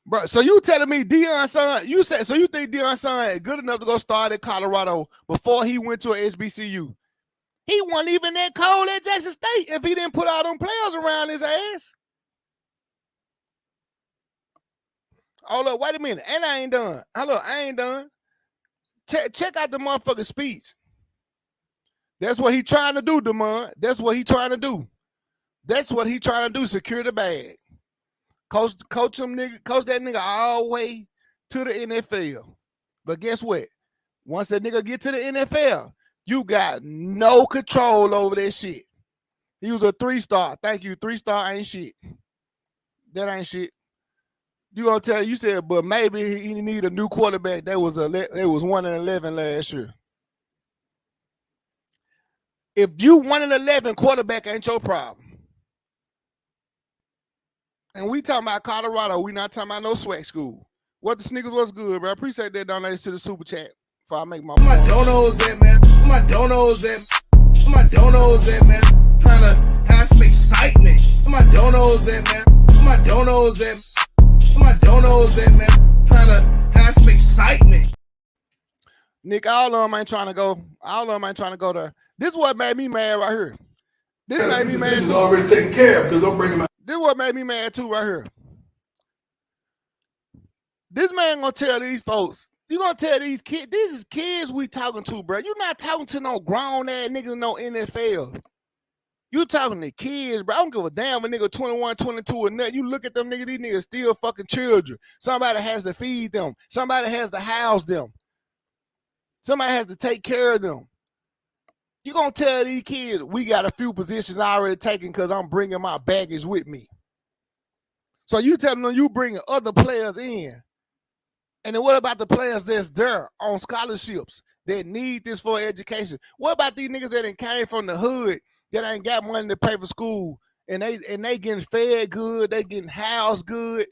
Bro, so you telling me Deion Sanders, you think Deion Sanders is good enough to go start at Colorado before he went to a SBCU? He wasn't even that cold at Jackson State if he didn't put all them players around his ass. Oh, look, wait a minute. And I ain't done. Look, I ain't done. Check out the motherfucking speech. That's what he trying to do, Demond. That's what he trying to do. That's what he trying to do, secure the bag. Coach that nigga all the way to the NFL. But guess what? Once that nigga get to the NFL, you got no control over that shit. He was a 3-star. Thank you. 3-star ain't shit. That ain't shit. You gonna tell you said, but maybe he need a new quarterback. That was 1-11 last year. If you 1-11, quarterback ain't your problem. And we talking about Colorado. We not talking about no swag school. What the sneakers was good, bro. I appreciate that donation to the super chat. Before I make my donos at, man. My donos at, man. Trying to have some excitement. My donos at, man. My donos at, man. Trying to have some excitement. Nick, all of them ain't trying to go. All of them ain't trying to go there. This is what made me mad right here. This made me mad too. Already taken care of because I'm bringing my. This is what made me mad too right here. This man gonna tell these folks, you gonna tell these kids, these is kids we talking to, bro. You not talking to no grown ass niggas no NFL. You talking to kids, bro. I don't give a damn a nigga 21, 22 or nothing. You look at them niggas, these niggas still fucking children. Somebody has to feed them. Somebody has to house them. Somebody has to take care of them. You gonna tell these kids, we got a few positions already taken because I'm bringing my baggage with me. So you telling them you bringing other players in. And then what about the players that's there on scholarships that need this for education? What about these niggas that came from the hood that ain't got money to pay for school and they getting fed good, they getting housed good?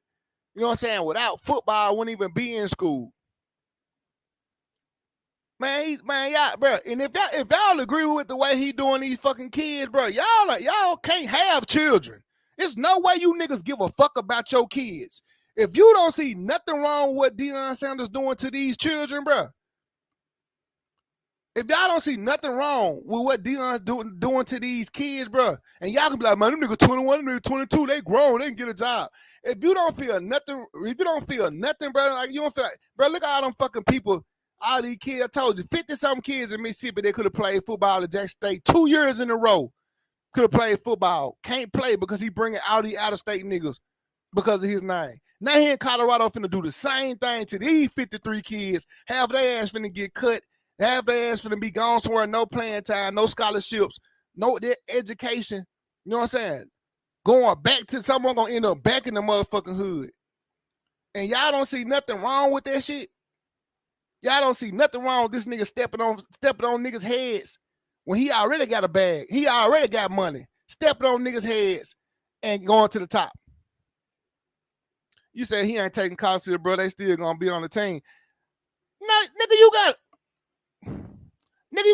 You know what I'm saying? Without football, I wouldn't even be in school. Man, y'all, bro. And if y'all agree with the way he doing these fucking kids, bro, y'all can't have children. There's no way you niggas give a fuck about your kids. If you don't see nothing wrong with what Deion Sanders doing to these children, bro. If y'all don't see nothing wrong with what Deion's doing to these kids, bro, and y'all can be like, man, them niggas 21, them niggas 22, they grown, they can get a job. If you don't feel nothing, bro, like you don't feel like, bro, look at all them fucking people, all these kids. I told you, 50-something kids in Mississippi, they could have played football at Jackson State 2 years in a row. Could have played football. Can't play because he bringing all these out-of-state niggas because of his name. Now he in Colorado finna do the same thing to these 53 kids. Half their ass finna get cut. Half their ass finna be gone somewhere, no playing time, no scholarships, no education. You know what I'm saying? Going back to someone gonna end up back in the motherfucking hood. And y'all don't see nothing wrong with that shit. Y'all don't see nothing wrong with this nigga stepping on niggas' heads when he already got a bag. He already got money. Stepping on niggas' heads and going to the top. You say he ain't taking costs here, bro. They still gonna be on the team. Nah, nigga, you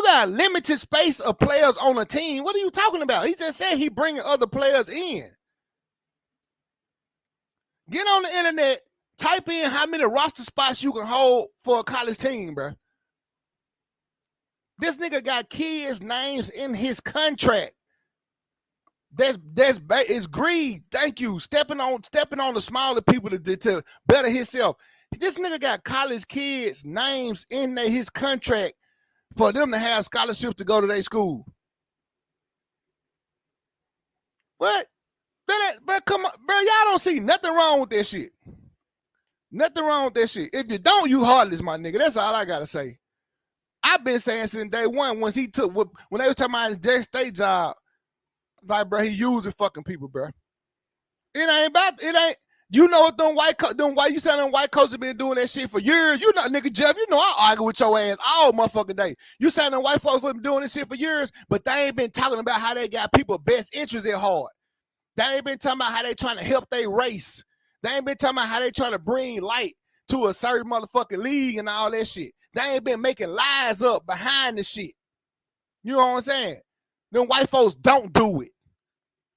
got a limited space of players on a team. What are you talking about? He just said he bringing other players in. Get on the internet, type in how many roster spots you can hold for a college team, bro. This nigga got kids' names in his contract. That's greed. Thank you. Stepping on the smaller people to better himself. This nigga got college kids' names in his contract for them to have scholarships to go to their school. What? But come on, bro. Y'all don't see nothing wrong with that shit. Nothing wrong with that shit. If you don't, you heartless, my nigga. That's all I gotta say. I've been saying since day one when they was talking about his Jackson State job. Like, bro, he using fucking people, bro. It ain't. You know what them white you saying them white coaches have been doing that shit for years. You know, nigga Jeff, you know I argue with your ass all motherfucking day. You saying them white folks been doing this shit for years, but they ain't been talking about how they got people best interests at heart. They ain't been talking about how they trying to help their race. They ain't been talking about how they trying to bring light to a certain motherfucking league and all that shit. They ain't been making lies up behind the shit. You know what I'm saying? Them white folks don't do it.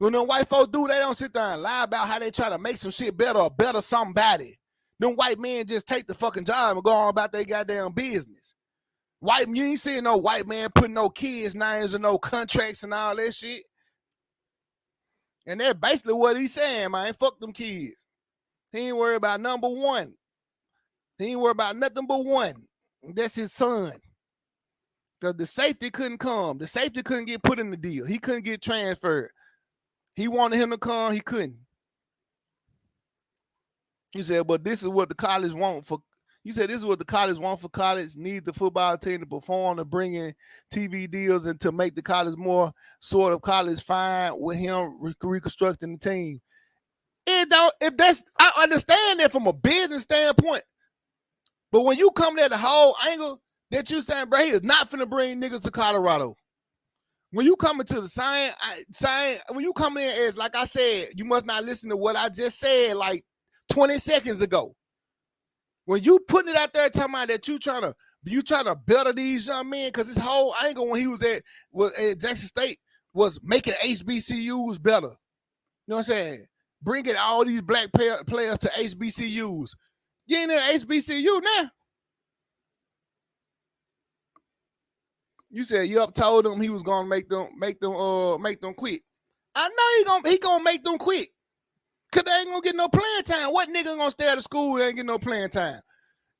When them white folks do, they don't sit there and lie about how they try to make some shit better or better somebody. Them white men just take the fucking job and go on about their goddamn business. You ain't seeing no white man putting no kids' names and no contracts and all that shit. And that's basically what he's saying, man. Fuck them kids. He ain't worried about number one. He ain't worried about nothing but one. That's his son. Because the safety couldn't come. The safety couldn't get put in the deal. He couldn't get transferred. He wanted him to come. He couldn't. He said, but this is what the college want for. You said this is what the college want for college. Need the football team to perform, to bring in TV deals, and to make the college more sort of college fine with him reconstructing the team. It don't. If that's, I understand that from a business standpoint. But when you come at the whole angle that you saying, bro, he is not finna bring niggas to Colorado. When you come into the sign, when you come in as, like I said, you must not listen to what I just said like 20 seconds ago. When you putting it out there talking about that you trying to better these young men, because his whole angle when he was at Jackson State was making HBCUs better. You know what I'm saying? Bringing all these black players to HBCUs. You ain't in HBCU now. You said Yup told him he was gonna make them quit. I know he gonna make them quit. Cause they ain't gonna get no playing time. What nigga gonna stay out of school and ain't get no playing time?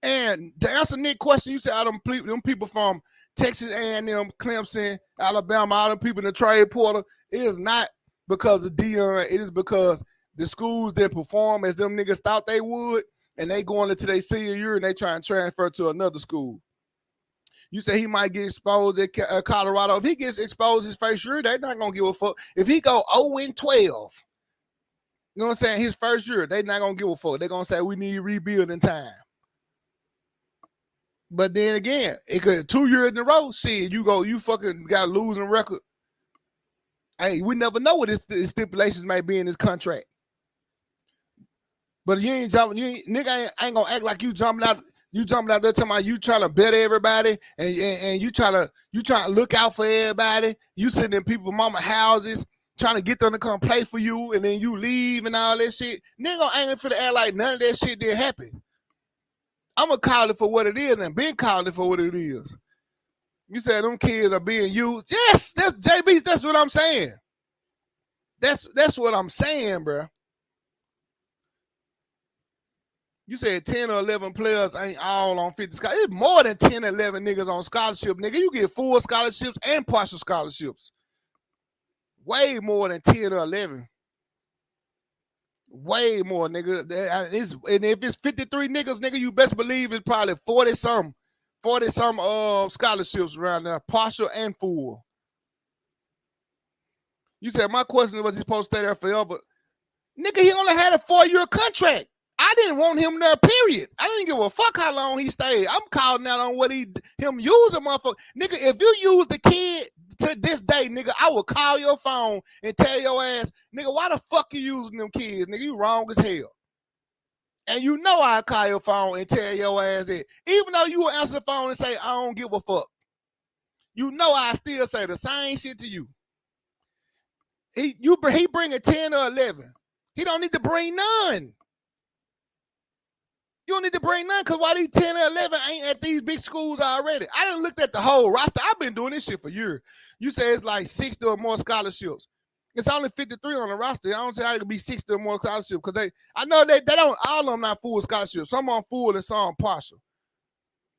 And to answer Nick's question, you said all them people from Texas A&M, Clemson, Alabama, all them people in the trade portal, it is not because of Deion. It is because the schools that perform as them niggas thought they would, and they going into their senior year and they try to transfer to another school. You say he might get exposed at Colorado. If he gets exposed his first year, they're not gonna give a fuck. If he go 0-12. You know what I'm saying? His first year, they not gonna give a fuck. They're gonna say we need rebuilding time. But then again, it could 2 years in a row. Shit, you fucking got a losing record. Hey, we never know what his stipulations may be in his contract. But you ain't jumping. Nigga ain't gonna act like you jumping out. You jumping out there talking about you trying to better everybody and you trying to look out for everybody. You sitting in people's mama houses, trying to get them to come play for you, and then you leave and all that shit. Nigga ain't finna act like none of that shit did happen. I'm gonna call it for what it is and been calling it for what it is. You said them kids are being used. Yes, that's JB. That's what I'm saying. That's what I'm saying, bro. You said 10 or 11 players ain't all on 50 scholarships. It's more than 10 or 11 niggas on scholarship, nigga. You get full scholarships and partial scholarships. Way more than 10 or 11. Way more, nigga. And if it's 53 niggas, nigga, you best believe it's probably 40-some scholarships around there, partial and full. You said my question was he supposed to stay there forever? Nigga, he only had a 4-year contract. I didn't want him there, period. I didn't give a fuck how long he stayed. I'm calling out on what him using, motherfucker. Nigga, if you use the kid to this day, nigga, I will call your phone and tell your ass, nigga, why the fuck you using them kids? Nigga, you wrong as hell. And you know I call your phone and tell your ass that. Even though you will answer the phone and say, I don't give a fuck. You know I still say the same shit to you. He bringing 10 or 11. He don't need to bring none. You don't need to bring none because why these 10 or 11 ain't at these big schools already? I done looked at the whole roster. I've been doing this shit for years. You say it's like 60 or more scholarships. It's only 53 on the roster. I don't say how it could be 60 or more scholarships because I know they don't, all of them not full scholarships. Some on full and some partial.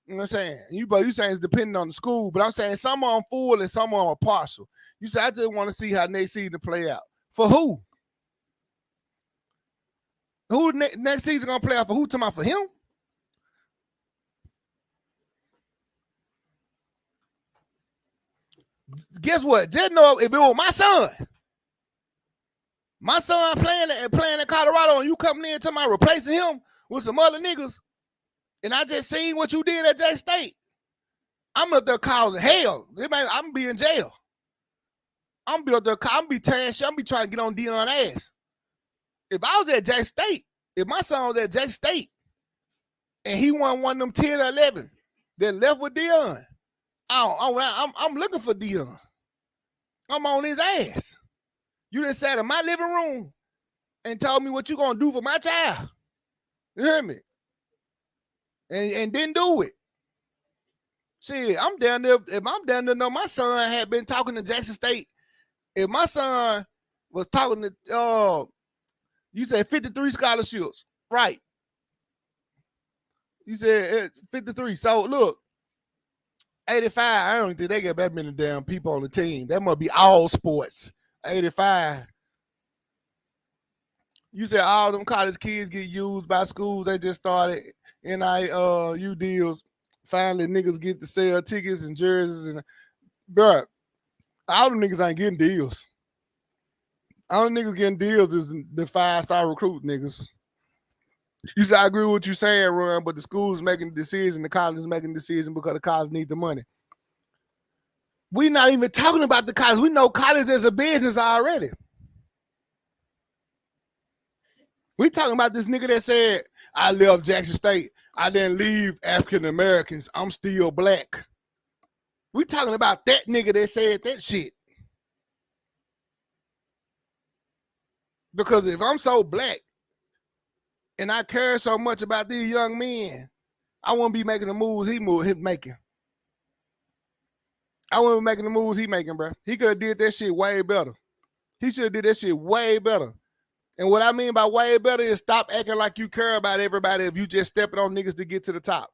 You know what I'm saying? You saying it's depending on the school, but I'm saying some on full and some on partial. You say I just want to see how next season play out. For who? Who next season gonna play out for who? Talking about for him? Guess what? Just know if it was my son playing in Colorado, and you coming in talking about replacing him with some other niggas, and I just seen what you did at Jackson State, I'm up there causing hell. I'm gonna be in jail. I'm gonna be tearing shit. I'm gonna be trying to get on Deion's ass. If I was at Jackson State, if my son was at Jackson State and he won one of them 10 or 11 that left with Deion, I'm looking for Deion. I'm on his ass. You done sat in my living room and told me what you gonna do for my child. You hear me? and didn't do it. Shit, I'm down there. If I'm down there, know my son had been talking to Jackson State. If my son was talking to, you said 53 scholarships, right? You said 53. So look, 85. I don't think they got that many damn people on the team. That must be all sports. 85. You said all them college kids get used by schools. They just started NIU deals. Finally, niggas get to sell tickets and jerseys. And bruh, all them niggas ain't getting deals. All them niggas getting deals is the 5-star recruit niggas. You said I agree with what you saying, Ron, but the school's making the decision, the college is making the decision because the college need the money. We not even talking about the college. We know college is a business already. We talking about this nigga that said, I left Jackson State. I didn't leave African Americans. I'm still black. We talking about that nigga that said that shit. Because if I'm so black and I care so much about these young men, I wouldn't be making the moves he making. I wouldn't be making the moves he making, bro. He could have did that shit way better. He should have did that shit way better. And what I mean by way better is stop acting like you care about everybody if you just stepping on niggas to get to the top.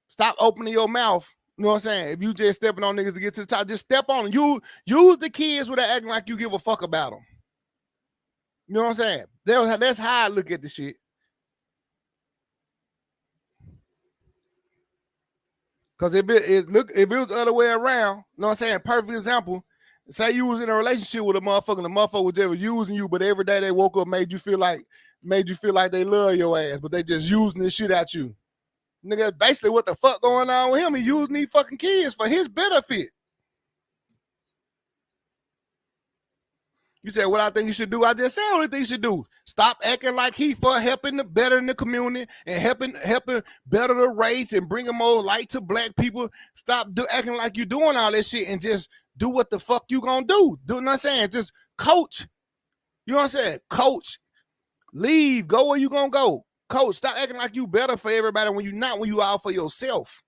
Stop opening your mouth. You know what I'm saying? If you just stepping on niggas to get to the top, just step on them. You use the kids without acting like you give a fuck about them. You know what I'm saying? That's how I look at the shit. Because if it was the other way around, you know what I'm saying? Perfect example. Say you was in a relationship with a motherfucker, and the motherfucker was ever using you, but every day they woke up made you feel like they love your ass, but they just using this shit at you. Nigga, basically what the fuck going on with him? He using these fucking kids for his benefit. You said what I think you should do. I just said what I think you should do. Stop acting like he for helping the better in the community and helping better the race and bringing more light to black people. Stop acting like you doing all that shit and just do what the fuck you gonna do. Do you know what I'm saying? Just coach. You know what I'm saying? Coach. Leave. Go where you gonna go. Coach, stop acting like you better for everybody when you not, when you out for yourself.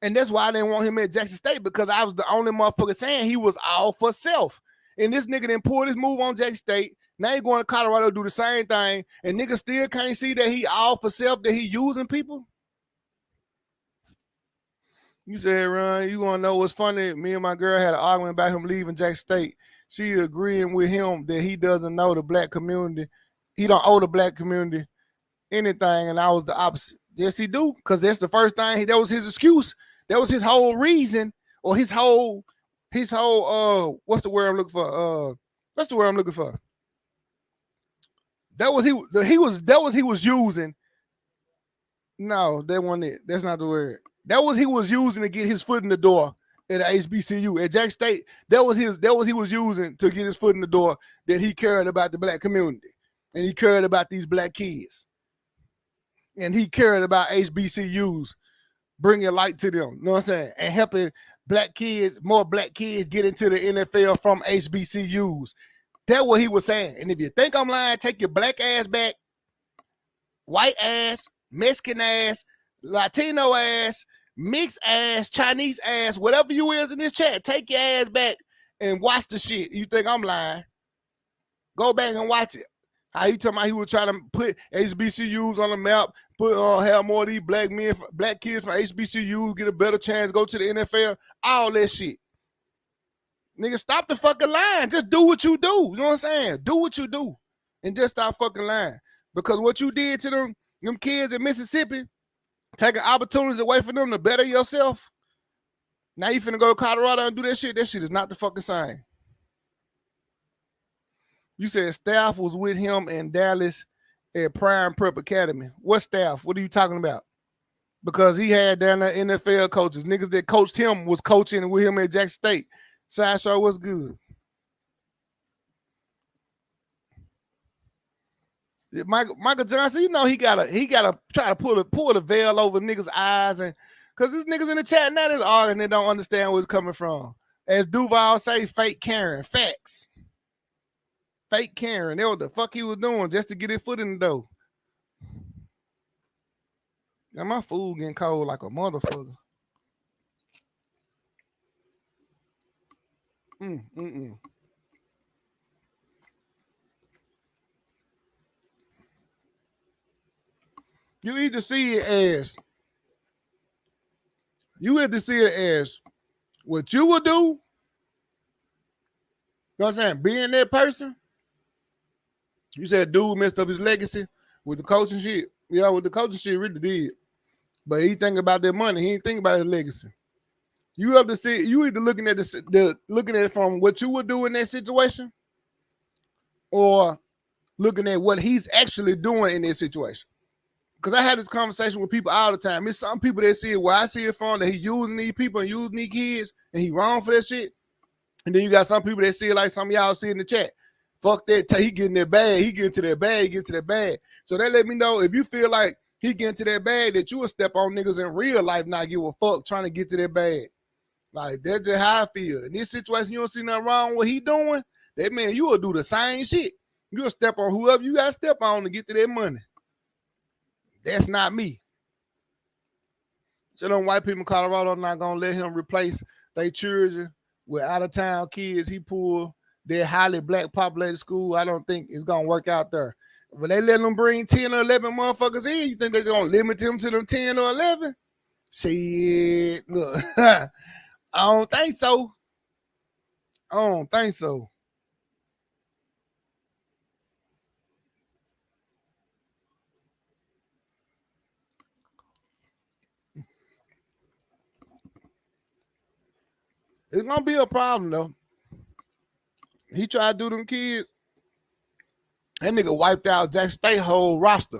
And that's why I didn't want him at Jackson State, because I was the only motherfucker saying he was all for self. And this nigga didn't pull his move on Jackson State. Now he going to Colorado to do the same thing. And niggas still can't see that he all for self, that he using people. You said, Ron, you want to know what's funny? Me and my girl had an argument about him leaving Jackson State. She agreeing with him that he doesn't know the black community. He don't owe the black community anything. And I was the opposite. Yes, he do. Because that's the first thing. That was his excuse. That was his whole reason, or his whole what's the word I'm looking for? That was he was using. No, that wasn't it. That's not the word. That was he was using to get his foot in the door at the HBCU. At Jackson State, that was he was using to get his foot in the door, that he cared about the black community. And he cared about these black kids. And he cared about HBCUs, bringing light to them. You know what I'm saying? And helping more black kids get into the NFL from HBCUs. That's what he was saying. And if you think I'm lying, take your black ass back, white ass, Mexican ass, Latino ass, mixed ass, Chinese ass, whatever you is in this chat, take your ass back and watch the shit. You think I'm lying? Go back and watch it. How he talking about he was trying to put HBCUs on the map, have more of these black kids from HBCUs, get a better chance to go to the NFL, all that shit. Nigga, stop the fucking lying. Just do what you do. You know what I'm saying? Do what you do. And just stop fucking lying. Because what you did to them kids in Mississippi, taking opportunities away from them to better yourself, now you finna go to Colorado and do that shit is not the fucking same. You said staff was with him in Dallas at Prime Prep Academy. What staff? What are you talking about? Because he had down there NFL coaches. Niggas that coached him was coaching with him at Jackson State. Sideshow, what's good? Michael Johnson, you know he gotta try to pull the veil over niggas' eyes, and because these niggas in the chat now is arguing, they don't understand where it's coming from. As Duval say, fake Karen. Facts. Fake Karen. That's what the fuck he was doing just to get his foot in the door. Now my food getting cold like a motherfucker. Mm. You either see it as what you would do. You know what I'm saying? Being that person. You said dude messed up his legacy with the coaching shit. Yeah, with the coaching shit really did. But he think about that money. He ain't think about his legacy. You have to see. You either looking at looking at it from what you would do in that situation, or looking at what he's actually doing in this situation. Because I had this conversation with people all the time. It's some people that see it where I see it from, that he using these people and using these kids, and he wrong for that shit. And then you got some people that see it like some of y'all see in the chat. Fuck that. He getting that bag. He getting to that bag. He getting to that bag. So that let me know if you feel like he getting to that bag, that you will step on niggas in real life, not give a fuck trying to get to that bag. Like, that's just how I feel. In this situation, you don't see nothing wrong with what he doing. That man, you will do the same shit. You will step on whoever you got to step on to get to that money. That's not me. So them white people in Colorado not going to let him replace their children with out-of-town kids. He pulled their highly black populated school. I don't think it's going to work out there. But they let them bring 10 or 11 motherfuckers in. You think they're going to limit them to them 10 or 11? Shit. Look, I don't think so. It's going to be a problem, though. He tried to do them kids. That nigga wiped out Jack State whole roster.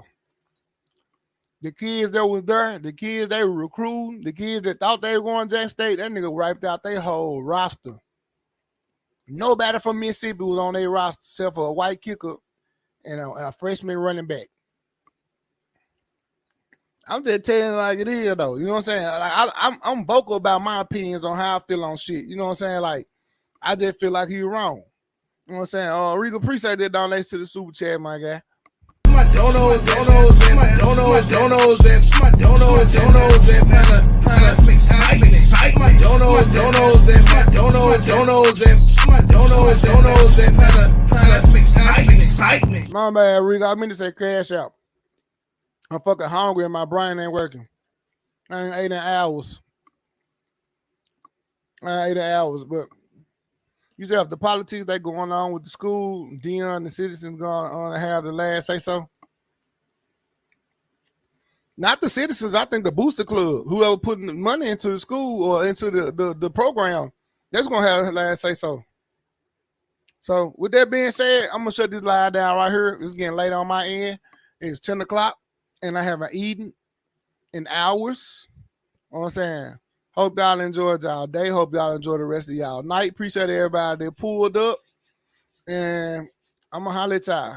The kids that was there, the kids they were recruiting, the kids that thought they were going to Jack State, that nigga wiped out their whole roster. Nobody from Mississippi was on their roster except for a white kicker and a freshman running back. I'm just telling you like it is, though. You know what I'm saying? Like, I'm vocal about my opinions on how I feel on shit. You know what I'm saying? Like, I just feel like he's wrong. You know what I'm saying? Rico, appreciate that donation to the super chat, my guy. My donos that excitement. My bad, Rico. I meant to say cash out. I'm fucking hungry and my brain ain't working. I ain't 8 hours. But you see, if the politics that going on with the school, Deion, the citizens going on to have the last say so. Not the citizens, I think the booster club, whoever putting money into the school or into the program, that's gonna have the last say so. So with that being said, I'm gonna shut this live down right here. It's getting late on my end. It's 10 o'clock, and I haven't eaten in hours. You know what I'm saying? Hope y'all enjoyed y'all day. Hope y'all enjoy the rest of y'all night. Appreciate everybody that pulled up. And I'm going to holler at y'all.